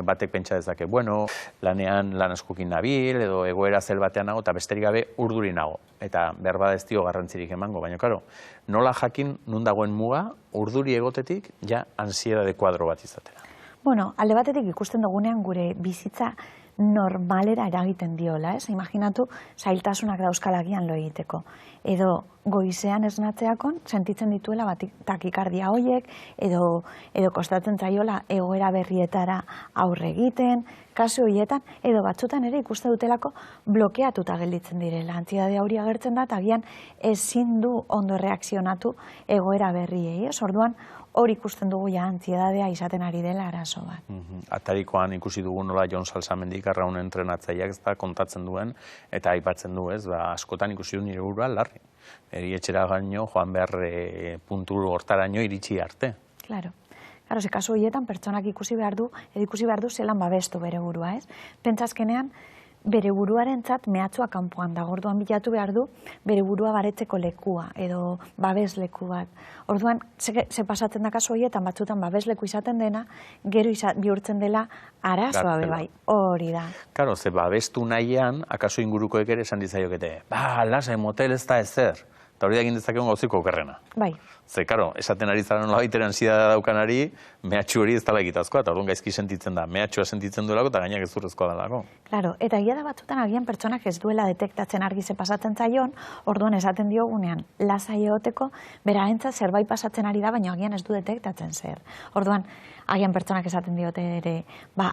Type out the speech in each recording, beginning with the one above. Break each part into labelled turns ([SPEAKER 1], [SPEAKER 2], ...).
[SPEAKER 1] Batek pentsa dezake, bueno, lanean lan askokin nabil, edo egoera zel batean nago, eta besterik gabe urduri nago. Eta behar bada ez dio garrantzirik emango, baina, karo, nola jakin nun dagoen muga, urduri egotetik, ja, ansiedade kuadro bat izatera.
[SPEAKER 2] Bueno, alde batetik ikusten dugunean gure bizitza normalera eragiten diola, ez? Imaginatu, zailtasunak dauzkalagian lo egiteko. Edo goizean esnatzeakon, sentitzen dituela takikardia hoiek, edo kostatzen zaiola egoera berrietara aurre egiten, kasu horietan, edo batzutan ere ikuste dutelako blokeatuta gelditzen direla. Antsiedadea hori agertzen da, eta agian ezin du ondo reakzionatu egoera berriei, ez? Orduan, hori ikusten dugu ja antsiedadea izaten ari dela arazo bat.
[SPEAKER 1] Atarikoan ikusi dugu nola Jon Salsamendik arraun entrenatzaileak ez da kontatzen duen eta aipatzen du, ez, askotan ikusi du nire burua larri. Etxera gaino joan behar puntu hortaraino iritsi arte.
[SPEAKER 2] Claro. Claro, ze kasu horietan pertsonak ikusi behar du zelan babestu bere burua, ez? Pentsazkenean, bere buruarentzat mehatxua kanpoan dago, orduan bilatu behar du bere burua baretzeko lekua edo babesleku bat. Orduan, ze pasatzen da kasu horietan batzutan babesleku izaten dena, gero bihurtzen dela arazoa bai, hori da.
[SPEAKER 1] Karo, ze babestu nahian, akaso ingurukoek ere esan ditzaiokete, lasai motel ez da ezer, eta hori da egin dezakegun gauziko okerrena.
[SPEAKER 2] Bai.
[SPEAKER 1] Ze, karo, esaten ari zara nola baitera ansiedadea daukanari, mehatxu hori ez dela egitazkoa, eta orduan gaizki sentitzen da, mehatxua sentitzen duelako, eta gainak gezurrezkoa delako.
[SPEAKER 2] Claro, eta egia da batzutan agian pertsonak ez duela detektatzen argi ze pasatzen zaion, orduan esaten diogunean, lasai egoteko, berarentzat zerbait pasatzen ari da, baina agian ez du detektatzen zer. Orduan, agian pertsonak esaten diote ere,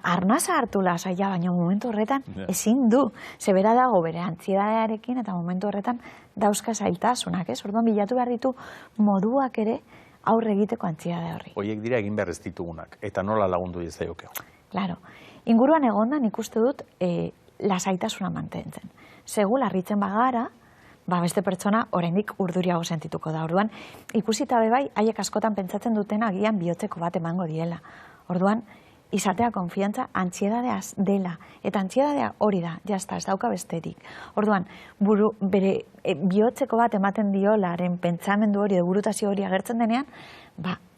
[SPEAKER 2] arnasa hartu lasaia, baina momentu horretan ezin du. Zebera dago bere antsiedadearekin eta momentu horretan dauzka zailtasunak, ez? Orduan bilatu behar ditu moduak ere aurre egiteko antsiedade horri.
[SPEAKER 1] Horiek dira egin behar ez ditugunak, eta nola lagundu diezaiokegu?
[SPEAKER 2] Claro. Inguruan egondan ikuste dut lasaitasuna mantentzen. Segu larritzen bagara, beste pertsona oraindik urduriago sentituko da. Orduan, ikusita bai, haiek askotan pentsatzen dutena agian bihotzeko bat emango diela. Orduan, izatea konfiantza antsiedadeaz dela. Eta antsiedadea hori da, jazta, ez dauka besterik. Orduan, bere bihotzeko bat ematen diolaren pentsamendu hori, burutazio hori agertzen denean,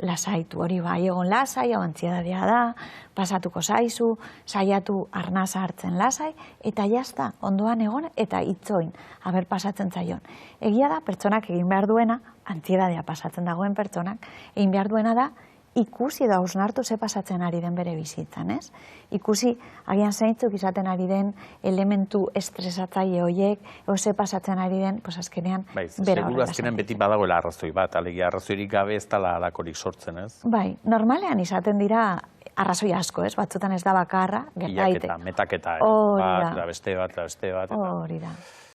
[SPEAKER 2] lasaitu hori egon lasai, hau antsiedadea da, pasatuko zaizu, saiatu arnasa hartzen lasai, eta jazta, ondoan egon eta itzoin, haber pasatzen zaion. Egia da, pertsonak egin behar duena, antsiedadea pasatzen dagoen pertsonak, egin behar duena da, ikusi edo hausnartu ze pasatzen ari den bere bizitzan, ez? Ikusi agian zeintzuk izaten ari den elementu estresatzaile horiek, edo ze pasatzen ari den, azkenean bera horrela.
[SPEAKER 1] Seguru azkenean beti badagoela arrazoi bat, alegia arrazoirik gabe ez dela halakorik sortzen, ez?
[SPEAKER 2] Bai, normalean izaten dira arrazoi asko, ez? Batzutan ez da bakarra, gertaite.
[SPEAKER 1] Metaketa,
[SPEAKER 2] bat,
[SPEAKER 1] beste bat.
[SPEAKER 2] Hori da.